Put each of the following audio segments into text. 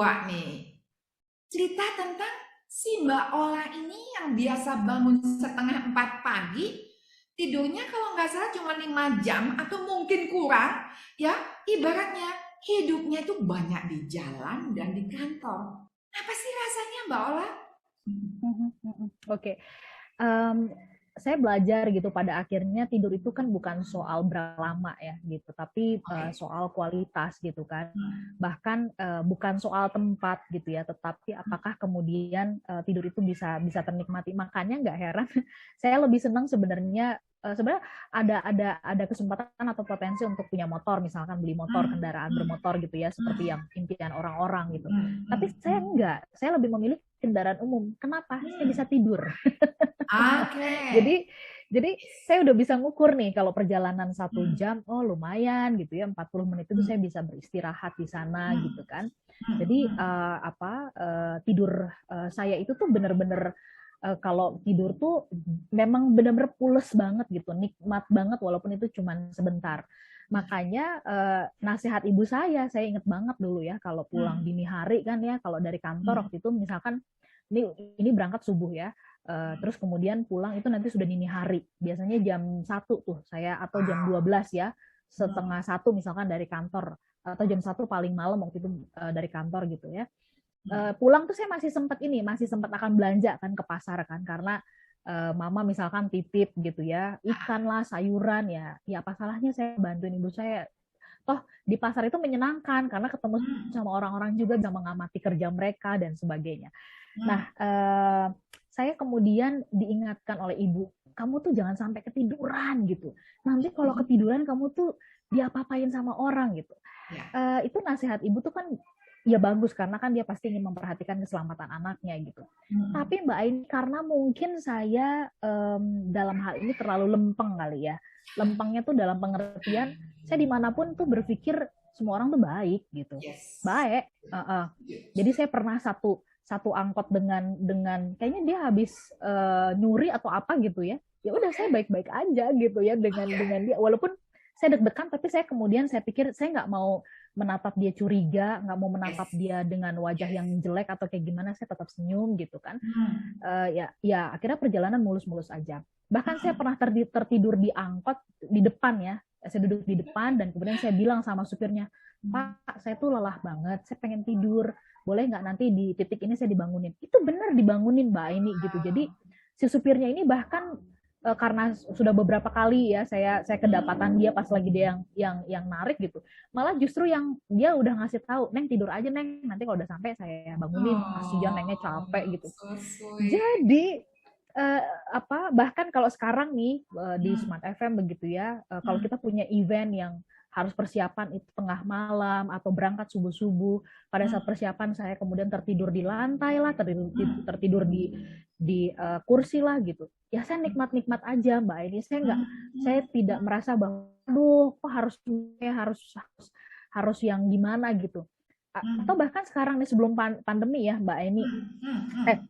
kedua nih, cerita tentang si Mbak Ola ini yang biasa bangun setengah 4 pagi, tidurnya kalau nggak salah cuma 5 jam atau mungkin kurang, ya ibaratnya hidupnya itu banyak di jalan dan di kantor. Apa sih rasanya Mbak Ola? Oke, Em, saya belajar gitu pada akhirnya tidur itu kan bukan soal berapa lama ya gitu, tapi Oke. soal kualitas gitu kan. Bahkan bukan soal tempat gitu ya, tetapi apakah kemudian tidur itu bisa bisa ternikmati. Makanya nggak heran saya lebih senang sebenarnya sebenarnya ada kesempatan atau potensi untuk punya motor, misalkan beli motor, kendaraan bermotor gitu ya, seperti yang impian orang-orang gitu. Tapi saya enggak, saya lebih memilih kendaraan umum. Kenapa? Saya bisa tidur. Oke. Jadi jadi saya udah bisa ngukur nih kalau perjalanan 1 jam, oh lumayan gitu ya, 40 menit itu saya bisa beristirahat di sana gitu kan. Jadi tidur saya itu tuh bener-bener kalau tidur tuh memang bener-bener pules banget gitu, nikmat banget walaupun itu cuma sebentar. Makanya nasihat ibu saya inget banget dulu ya, kalau pulang dini hari kan ya, kalau dari kantor waktu itu misalkan ini berangkat subuh ya, terus kemudian pulang itu nanti sudah dini hari. Biasanya jam 1 tuh saya, atau jam 12 ya, setengah 1 misalkan dari kantor, atau jam 1 paling malam waktu itu dari kantor gitu ya. Pulang tuh saya masih sempat akan belanja kan ke pasar kan, karena mama misalkan titip gitu ya, ikan lah, sayuran ya. Ya apa salahnya saya bantuin ibu saya. Toh di pasar itu menyenangkan karena ketemu sama orang-orang juga, bisa mengamati kerja mereka dan sebagainya. Nah, saya kemudian diingatkan oleh ibu, kamu tuh jangan sampai ketiduran gitu. Nanti kalau ketiduran kamu tuh diapa-apain sama orang gitu. Ya. Itu nasihat ibu tuh kan ya bagus, karena kan dia pasti ingin memperhatikan keselamatan anaknya gitu. Tapi Mbak Aini, karena mungkin saya dalam hal ini terlalu lempeng kali ya. Lempengnya tuh dalam pengertian saya dimanapun tuh berpikir semua orang tuh baik gitu, Yes. baik. Jadi saya pernah satu satu angkot dengan kayaknya dia habis nyuri atau apa gitu ya. Ya udah saya baik-baik aja gitu ya dengan dia, walaupun saya deg-degan, tapi saya kemudian saya pikir saya nggak mau menatap dia curiga, nggak mau menatap Yes. dia dengan wajah Yes. yang jelek atau kayak gimana, saya tetap senyum gitu kan. Hmm. Ya akhirnya perjalanan mulus-mulus aja. Bahkan saya pernah tertidur di angkot di depan ya. Saya duduk di depan dan kemudian saya bilang sama supirnya, Pak, saya tuh lelah banget, saya pengen tidur. Boleh nggak nanti di titik ini saya dibangunin? Itu benar dibangunin Mbak ini gitu. Jadi si supirnya ini bahkan karena sudah beberapa kali ya saya kedapatan dia pas lagi dia yang narik gitu, malah justru yang dia udah ngasih tahu, Neng tidur aja Neng, nanti kalau udah sampai saya bangunin, kasihan Nengnya capek Oh, gitu. so sweet. Jadi eh, bahkan kalau sekarang nih di Smart FM begitu ya, kalau kita punya event yang harus persiapan itu tengah malam atau berangkat subuh-subuh, pada saat persiapan saya kemudian tertidur di lantai lah, tertidur di kursi lah gitu. Ya saya nikmat-nikmat aja Mbak ini. Saya tidak merasa bahwa aduh kok harus yang gimana gitu. Atau bahkan sekarang nih sebelum pandemi ya Mbak Eni,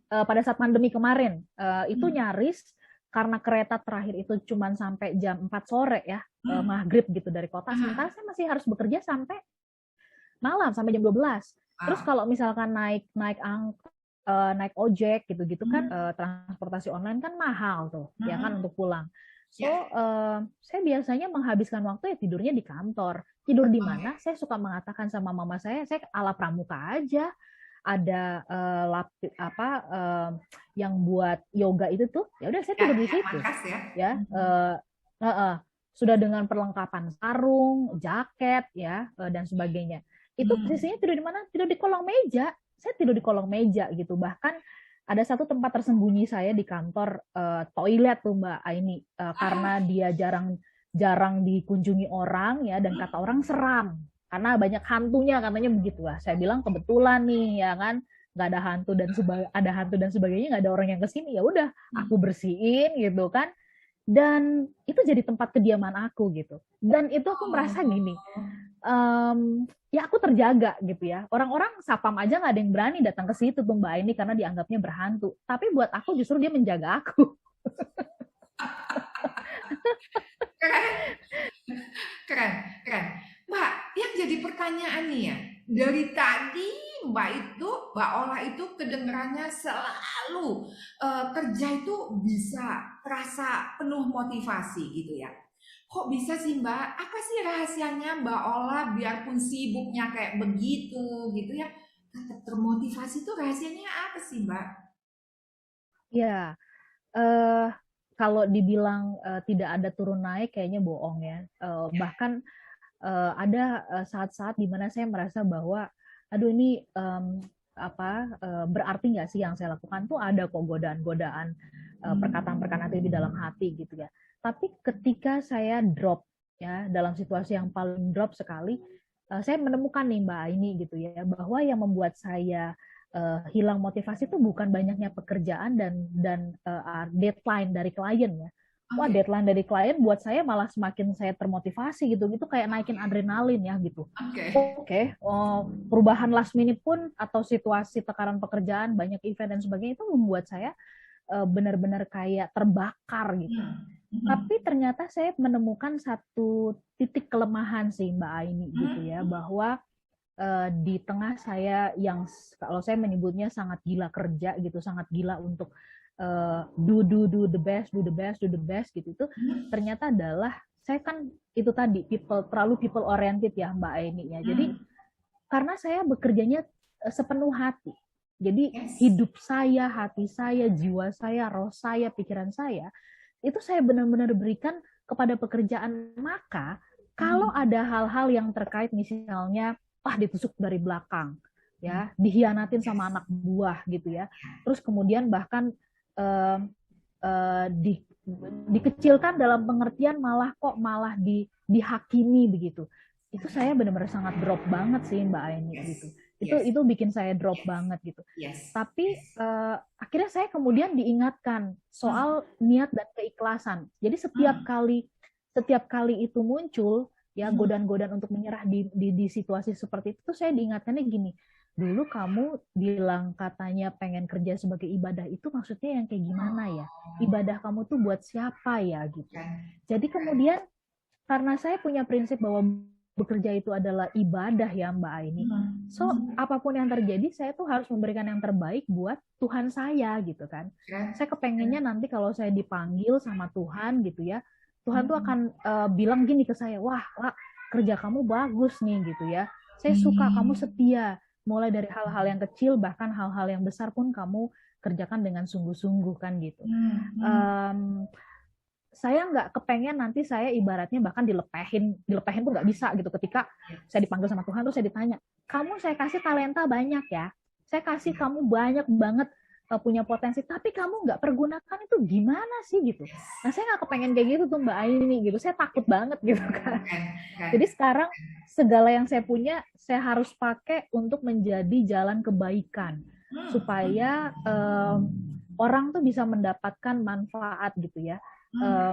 pada saat pandemi kemarin itu nyaris karena kereta terakhir itu cuma sampai jam 4 sore ya, maghrib gitu dari kota, sementara saya masih harus bekerja sampai malam, sampai jam 12. Terus Wow. kalau misalkan naik naik naik ojek gitu-gitu kan, transportasi online kan mahal tuh ya kan untuk pulang. So Ya. saya biasanya menghabiskan waktu ya tidurnya di kantor. Tidur di mana? Oke. Saya suka mengatakan sama mama saya ala pramuka aja. Ada yang buat yoga itu tuh, ya udah saya Ya, tidur di ya, situ makas ya. ya. Sudah dengan perlengkapan sarung, jaket ya, dan sebagainya. Itu posisinya tidur di mana? Tidur di kolong meja. Saya tidur di kolong meja gitu. Bahkan ada satu tempat tersembunyi saya di kantor, toilet tuh Mbak Aini, karena dia jarang jarang dikunjungi orang ya, dan kata orang seram karena banyak hantunya katanya begitu lah. Saya bilang kebetulan nih ya kan, nggak ada hantu ada hantu dan sebagainya, nggak ada orang yang kesini, ya udah aku bersihin gitu kan, dan itu jadi tempat kediaman aku gitu. Dan itu aku merasa gini, ya aku terjaga gitu ya. Orang-orang sapam aja nggak ada yang berani datang ke situ tuh Mbak ini karena dianggapnya berhantu. Tapi buat aku justru dia menjaga aku. Keren, keren, keren. Mbak, yang jadi pertanyaan nih ya, dari tadi Mbak Ola itu kedengarannya selalu kerja itu bisa terasa penuh motivasi gitu ya. Kok bisa sih Mbak? Apa sih rahasianya Mbak Ola biarpun sibuknya kayak begitu gitu ya, tetap termotivasi itu rahasianya apa sih Mbak? Ya, eh, kalau dibilang tidak ada turun naik kayaknya bohong ya. Bahkan ada saat-saat di mana saya merasa bahwa aduh ini berarti nggak sih yang saya lakukan tuh, ada kok godaan-godaan perkataan-perkataan itu di dalam hati gitu ya. Tapi ketika saya drop ya dalam situasi yang paling drop sekali, saya menemukan nih Mbak ini gitu ya, bahwa yang membuat saya hilang motivasi itu bukan banyaknya pekerjaan dan deadline dari klien ya. Wah, Oke, deadline dari klien buat saya malah semakin saya termotivasi gitu. Itu kayak naikin adrenalin ya gitu. oke. Oke, perubahan last minute pun atau situasi tekanan pekerjaan, banyak event dan sebagainya itu membuat saya benar-benar kayak terbakar gitu. Tapi ternyata saya menemukan satu titik kelemahan sih Mbak Aini gitu ya, bahwa di tengah saya yang kalau saya menyebutnya sangat gila kerja gitu, sangat gila untuk do the best, do the best, do the best gitu, itu ternyata adalah saya kan itu tadi terlalu people oriented ya Mbak Aini ya. Jadi karena saya bekerjanya sepenuh hati. Jadi Yes. hidup saya, hati saya, jiwa saya, roh saya, pikiran saya, itu saya benar-benar berikan kepada pekerjaan. Maka kalau ada hal-hal yang terkait misalnya, ditusuk dari belakang, ya, dihianatin sama anak buah gitu ya, terus kemudian bahkan eh, di, dikecilkan dalam pengertian malah dihakimi begitu, itu saya benar-benar sangat drop banget sih Mbak Aini Yes. gitu. Yes. Itu bikin saya drop Yes. banget gitu. Yes. Tapi akhirnya saya kemudian diingatkan soal niat dan keikhlasan. Jadi setiap kali itu muncul ya godaan-godaan untuk menyerah di situasi seperti itu, saya diingatkannya gini, dulu kamu bilang katanya pengen kerja sebagai ibadah, itu maksudnya yang kayak gimana ya? Ibadah kamu tuh buat siapa ya gitu. Jadi kemudian karena saya punya prinsip bahwa bekerja itu adalah ibadah ya Mbak Aini. So apapun yang terjadi saya tuh harus memberikan yang terbaik buat Tuhan saya gitu kan. Saya kepengennya nanti kalau saya dipanggil sama Tuhan gitu ya, Tuhan tuh akan bilang gini ke saya, wah kerja kamu bagus nih gitu ya. Saya suka kamu setia. Mulai dari hal-hal yang kecil bahkan hal-hal yang besar pun kamu kerjakan dengan sungguh-sungguh kan gitu. Saya nggak kepengen nanti saya ibaratnya bahkan dilepehin tuh nggak bisa gitu. Ketika saya dipanggil sama Tuhan tuh saya ditanya, kamu saya kasih talenta banyak ya, saya kasih kamu banyak banget punya potensi, tapi kamu nggak pergunakan, itu gimana sih gitu. Nah saya nggak kepengen kayak gitu tuh Mbak Aini gitu, saya takut banget gitu kan. Jadi sekarang segala yang saya punya saya harus pakai untuk menjadi jalan kebaikan supaya orang tuh bisa mendapatkan manfaat gitu ya.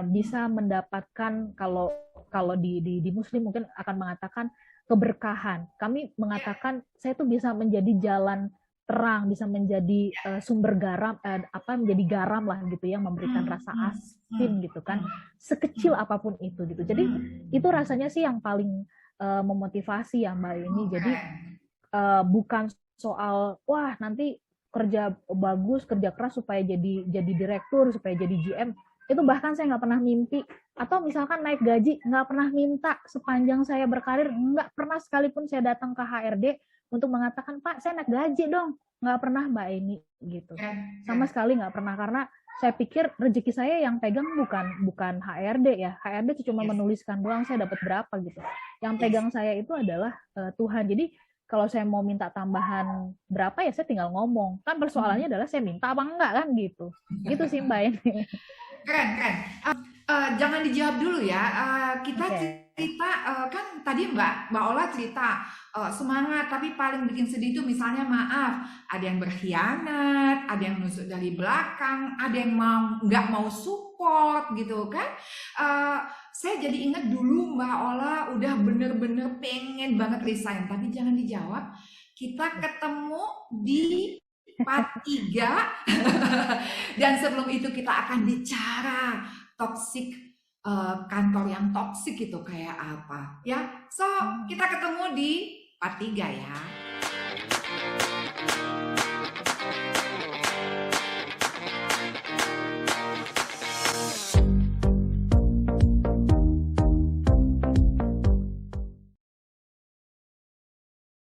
Bisa mendapatkan, kalau di Muslim mungkin akan mengatakan keberkahan. Kami mengatakan saya tuh bisa menjadi jalan terang, bisa menjadi sumber garam, menjadi garam lah gitu ya, memberikan rasa asin gitu kan, sekecil apapun itu gitu. Jadi itu rasanya sih yang paling memotivasi ya Mbak ini. Jadi bukan soal wah nanti kerja bagus, kerja keras supaya jadi direktur, supaya jadi GM. Itu bahkan saya nggak pernah mimpi. Atau misalkan naik gaji, nggak pernah minta sepanjang saya berkarir, nggak pernah sekalipun saya datang ke HRD untuk mengatakan, Pak, saya naik gaji dong. Nggak pernah Mbak Eni gitu. Sama sekali nggak pernah, karena saya pikir rezeki saya yang pegang bukan HRD ya. HRD itu cuma menuliskan doang saya dapat berapa gitu. Yang pegang saya itu adalah Tuhan. Jadi kalau saya mau minta tambahan berapa ya saya tinggal ngomong. Kan persoalannya adalah saya minta apa enggak kan gitu. Gitu sih Mbak ini. Keren. Jangan dijawab dulu ya. Kita cerita, kan tadi Mbak Ola cerita semangat, tapi paling bikin sedih itu misalnya maaf, ada yang berkhianat, ada yang nusuk dari belakang, ada yang nggak mau support gitu kan. Saya jadi ingat dulu Mbak Ola udah bener-bener pengen banget resign, tapi jangan dijawab. Kita ketemu di part 3 dan sebelum itu kita akan bicara toxic kantor yang toksik itu kayak apa ya. So kita ketemu di part 3 ya.